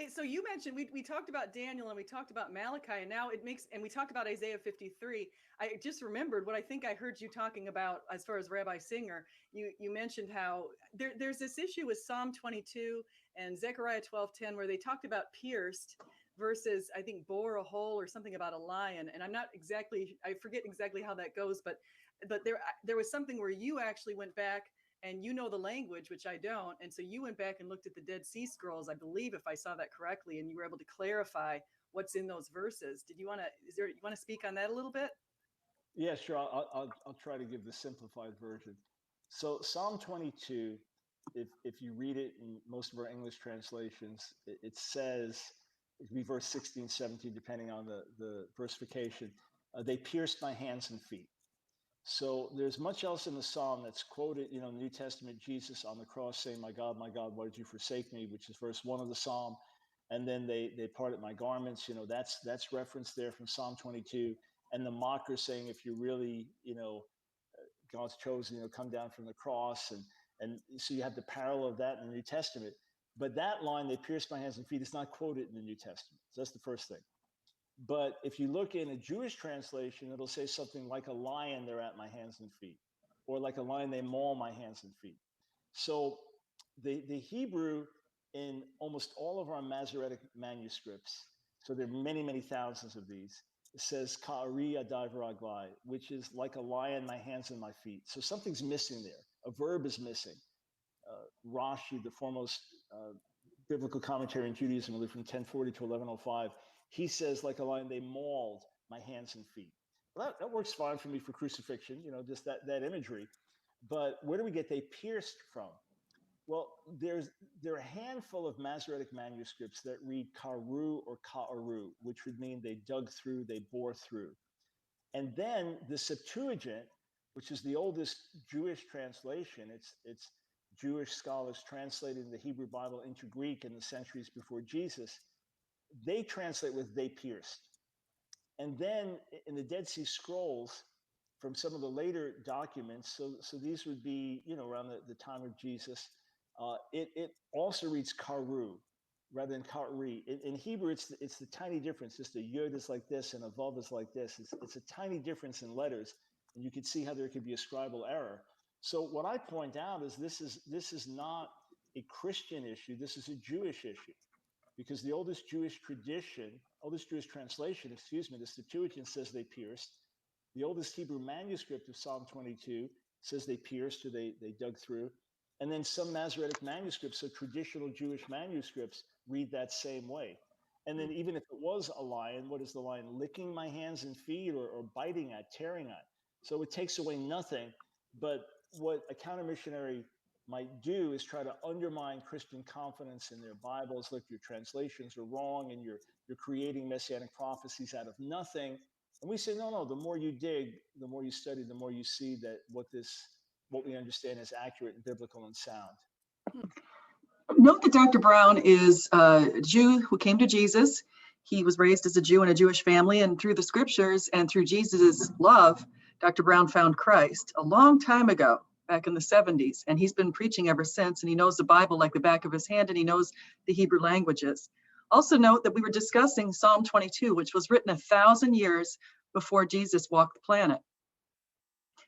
So you mentioned we talked about Daniel and we talked about Malachi, and now and we talked about Isaiah 53. I just remembered what I think I heard you talking about as far as Rabbi Singer. You mentioned how there's this issue with Psalm 22 and Zechariah 12:10 where they talked about pierced versus, I think, bore a hole or something about a lion. And I forget exactly how that goes, but there was something where you actually went back and you know the language, which I don't. And so you went back and looked at the Dead Sea Scrolls, I believe, if I saw that correctly, and you were able to clarify what's in those verses. You want to speak on that a little bit? Yeah, sure. I'll try to give the simplified version. So Psalm 22, if you read it in most of our English translations, it says, it could be verse 16, 17, depending on the versification, they pierced my hands and feet. So there's much else in the psalm that's quoted, in the New Testament, Jesus on the cross saying, my God, why did you forsake me?" which is verse 1 of the psalm. And then they parted my garments. That's referenced there from Psalm 22. And the mocker saying, if you're really, God's chosen, come down from the cross. And so you have the parallel of that in the New Testament. But that line, they pierced my hands and feet, is not quoted in the New Testament. So that's the first thing. But if you look in a Jewish translation, it'll say something like a lion, they're at my hands and feet, or like a lion, they maul my hands and feet. So the Hebrew in almost all of our Masoretic manuscripts, so there are many, many thousands of these, it says ka'ari adai v'raglai, which is like a lion, my hands and my feet. So something's missing there. A verb is missing. Rashi, the foremost biblical commentary in Judaism, lived from 1040 to 1105. He says, like a lion, they mauled my hands and feet. Well, that works fine for me for crucifixion, just that imagery. But where do we get they pierced from? Well, there are a handful of Masoretic manuscripts that read karu or ka'aru, which would mean they dug through, they bore through. And then the Septuagint, which is the oldest Jewish translation, it's Jewish scholars translated the Hebrew Bible into Greek in the centuries before Jesus. They translate with "they pierced." And then in the Dead Sea Scrolls, from some of the later documents, so these would be, around the time of Jesus, it also reads karu rather than ka'ri. In Hebrew, it's the tiny difference. Just a yod is like this and a vav is like this. It's a tiny difference in letters, and you can see how there could be a scribal error. So what I point out is this is not a Christian issue. This is a Jewish issue, because the oldest Jewish translation, the Septuagint, says they pierced. The oldest Hebrew manuscript of Psalm 22 says they pierced, or they dug through. And then some Masoretic manuscripts, so traditional Jewish manuscripts, read that same way. And then even if it was a lion, what is the lion? Licking my hands and feet, or biting at, tearing at. So it takes away nothing. But what a counter missionary might do is try to undermine Christian confidence in their Bibles. Look, your translations are wrong, and you're creating messianic prophecies out of nothing. And we say, no, the more you dig, the more you study, the more you see that what we understand is accurate and biblical and sound. Note that Dr. Brown is a Jew who came to Jesus. He was raised as a Jew in a Jewish family, and through the scriptures and through Jesus' love, Dr. Brown found Christ a long time ago, back in the 70s, and he's been preaching ever since, and he knows the Bible like the back of his hand, and he knows the Hebrew languages. Also note that we were discussing Psalm 22, which was written 1,000 years before Jesus walked the planet.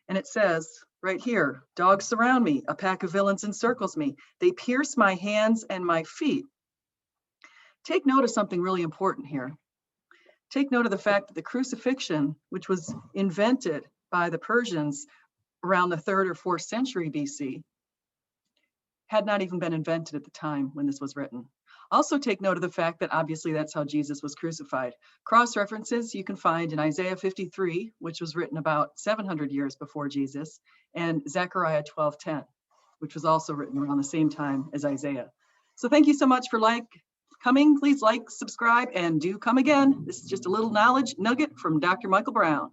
And it says right here, dogs surround me, a pack of villains encircles me. They pierce my hands and my feet. Take note of something really important here. Take note of the fact that the crucifixion, which was invented by the Persians around the 3rd or 4th century BC, had not even been invented at the time when this was written. Also take note of the fact that obviously that's how Jesus was crucified. Cross references you can find in Isaiah 53, which was written about 700 years before Jesus, and Zechariah 12:10, which was also written around the same time as Isaiah. So thank you so much for coming. Please like, subscribe, and do come again. This is just a little knowledge nugget from Dr. Michael Brown.